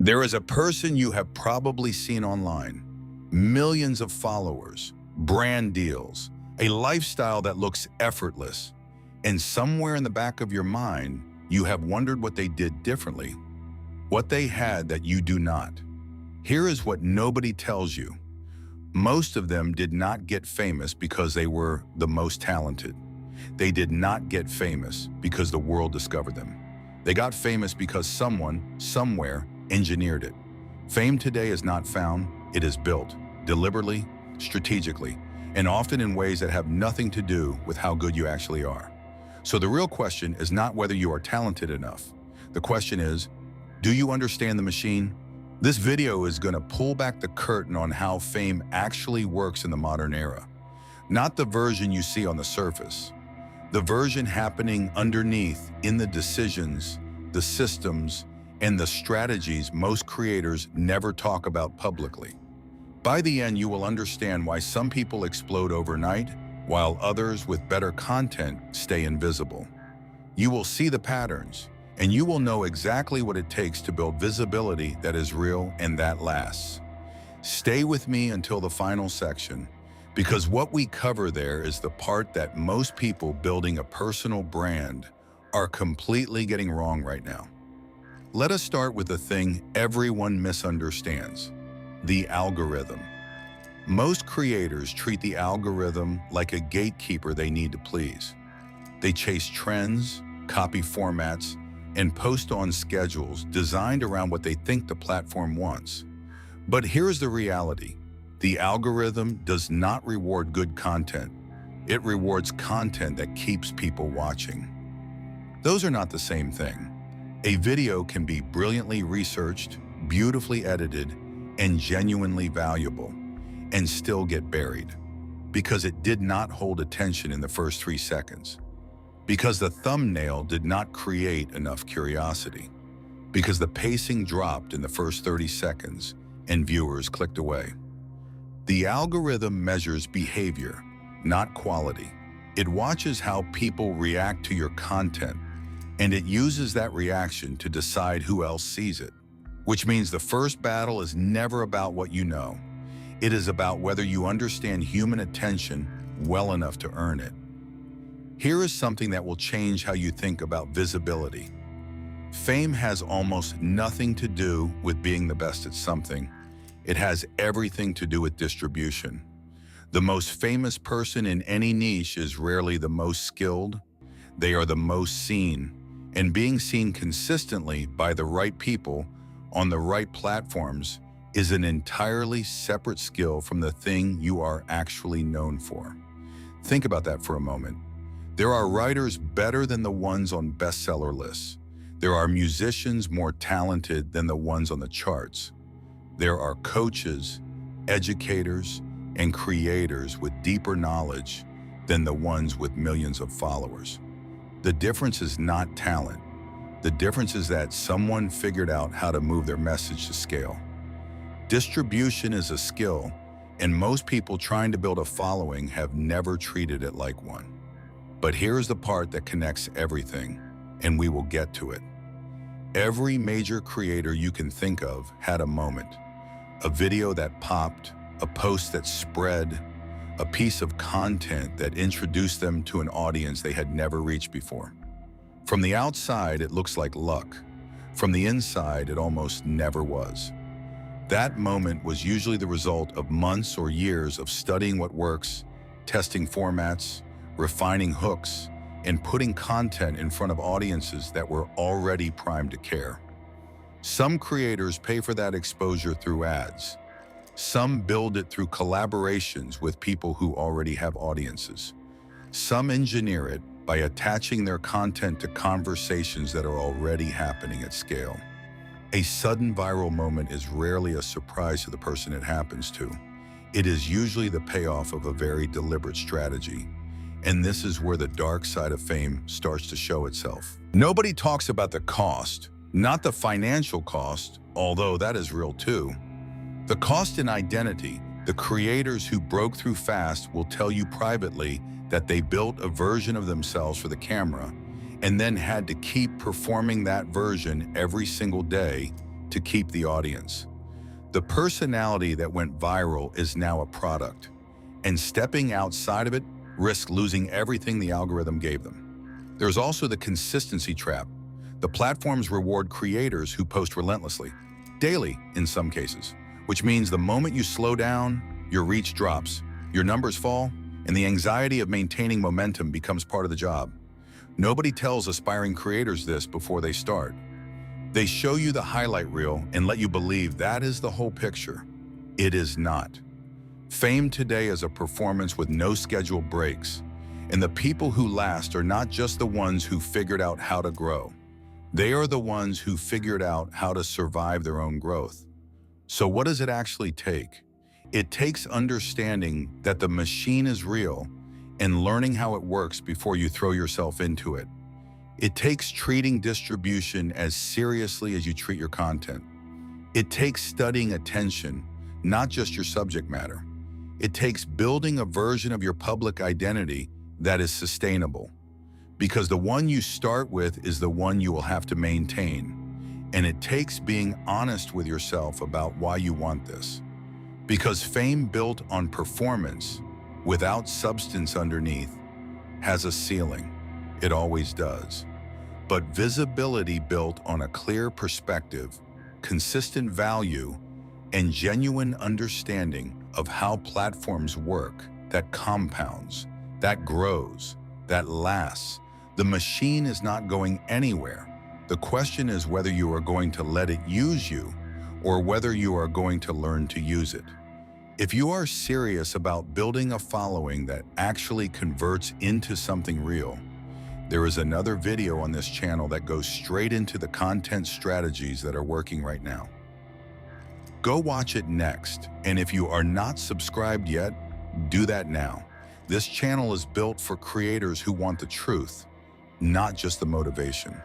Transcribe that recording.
There is a person you have probably seen online, millions of followers, brand deals, a lifestyle that looks effortless, and somewhere in the back of your mind, you have wondered what they did differently, what they had that you do not. Here is what nobody tells you. Most of them did not get famous because they were the most talented. They did not get famous because the world discovered them. They got famous because someone, somewhere, engineered it. Fame today is not found, it is built, deliberately, strategically, and often in ways that have nothing to do with how good you actually are. So the real question is not whether you are talented enough. The question is, do you understand the machine? This video is going to pull back the curtain on how fame actually works in the modern era. Not the version you see on the surface. The version happening underneath in the decisions, the systems, and the strategies most creators never talk about publicly. By the end, you will understand why some people explode overnight, while others with better content stay invisible. You will see the patterns, and you will know exactly what it takes to build visibility that is real and that lasts. Stay with me until the final section, because what we cover there is the part that most people building a personal brand are completely getting wrong right now. Let us start with the thing everyone misunderstands: the algorithm. Most creators treat the algorithm like a gatekeeper they need to please. They chase trends, copy formats, and post on schedules designed around what they think the platform wants. But here's the reality. The algorithm does not reward good content. It rewards content that keeps people watching. Those are not the same thing. A video can be brilliantly researched, beautifully edited, and genuinely valuable, and still get buried, because it did not hold attention in the first 3 seconds, because the thumbnail did not create enough curiosity, because the pacing dropped in the first 30 seconds and viewers clicked away. The algorithm measures behavior, not quality. It watches how people react to your content, and it uses that reaction to decide who else sees it. Which means the first battle is never about what you know. It is about whether you understand human attention well enough to earn it. Here is something that will change how you think about visibility. Fame has almost nothing to do with being the best at something. It has everything to do with distribution. The most famous person in any niche is rarely the most skilled. They are the most seen. And being seen consistently by the right people on the right platforms is an entirely separate skill from the thing you are actually known for. Think about that for a moment. There are writers better than the ones on bestseller lists. There are musicians more talented than the ones on the charts. There are coaches, educators, and creators with deeper knowledge than the ones with millions of followers. The difference is not talent. The difference is that someone figured out how to move their message to scale. Distribution is a skill, and most people trying to build a following have never treated it like one. But here's the part that connects everything, and we will get to it. Every major creator you can think of had a moment. A video that popped, a post that spread, a piece of content that introduced them to an audience they had never reached before. From the outside, it looks like luck. From the inside, it almost never was. That moment was usually the result of months or years of studying what works, testing formats, refining hooks, and putting content in front of audiences that were already primed to care. Some creators pay for that exposure through ads. Some build it through collaborations with people who already have audiences. Some engineer it by attaching their content to conversations that are already happening at scale. A sudden viral moment is rarely a surprise to the person it happens to. It is usually the payoff of a very deliberate strategy. And this is where the dark side of fame starts to show itself. Nobody talks about the cost, not the financial cost, although that is real too. The cost in identity. The creators who broke through fast will tell you privately that they built a version of themselves for the camera and then had to keep performing that version every single day to keep the audience. The personality that went viral is now a product, and stepping outside of it risks losing everything the algorithm gave them. There's also the consistency trap. The platforms reward creators who post relentlessly, daily in some cases, which means the moment you slow down, your reach drops, your numbers fall, and the anxiety of maintaining momentum becomes part of the job. Nobody tells aspiring creators this before they start. They show you the highlight reel and let you believe that is the whole picture. It is not. Fame today is a performance with no scheduled breaks, and the people who last are not just the ones who figured out how to grow. They are the ones who figured out how to survive their own growth. So what does it actually take? It takes understanding that the machine is real and learning how it works before you throw yourself into it. It takes treating distribution as seriously as you treat your content. It takes studying attention, not just your subject matter. It takes building a version of your public identity that is sustainable, because the one you start with is the one you will have to maintain. And it takes being honest with yourself about why you want this. Because fame built on performance, without substance underneath, has a ceiling. It always does. But visibility built on a clear perspective, consistent value, and genuine understanding of how platforms work, that compounds, that grows, that lasts. The machine is not going anywhere. The question is whether you are going to let it use you or whether you are going to learn to use it. If you are serious about building a following that actually converts into something real, there is another video on this channel that goes straight into the content strategies that are working right now. Go watch it next, and if you are not subscribed yet, do that now. This channel is built for creators who want the truth, not just the motivation.